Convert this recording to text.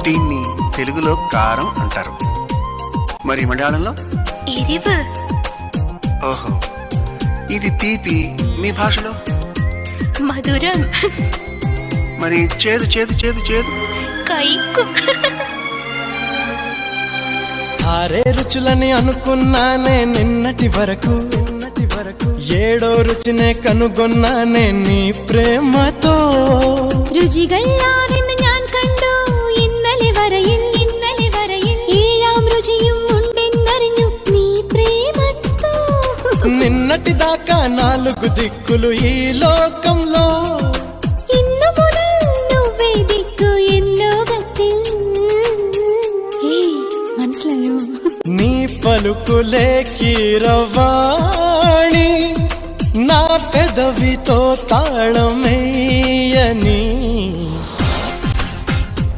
దీన్ని తెలుగులో కారం అంటారు. మరి మలయాళంలో ఎరివు. ఓహో, ఇది తీపి మీ భాషలో మధురం. మరి చేదు చేదు చేదు చేదు కైకు. ఆరే రుచులని అనుకున్నానే నిన్నటి వరకు, ఏడో రుచినే కనుగొన్నానే నీ ప్రేమతో. രുചികളാണെന്ന് ഞാൻ കണ്ടു ഇന്നലെ വരയിൽ ഏഴാം രുചിയും ഉണ്ടെന്നറിഞ്ഞു നീ പ്രേമത്തോ. నిన్నటి దాకా నాలుగు దిక్కులు ఈ లోకంలో, ഇന്നു മുതൽ నువ్వే దిక్కు ఎన్ లోകത്തിൽ. മനസ്സിലായോ? నీ పలుకులే కీరవాణి, నా పెదవితో తాళమేయని.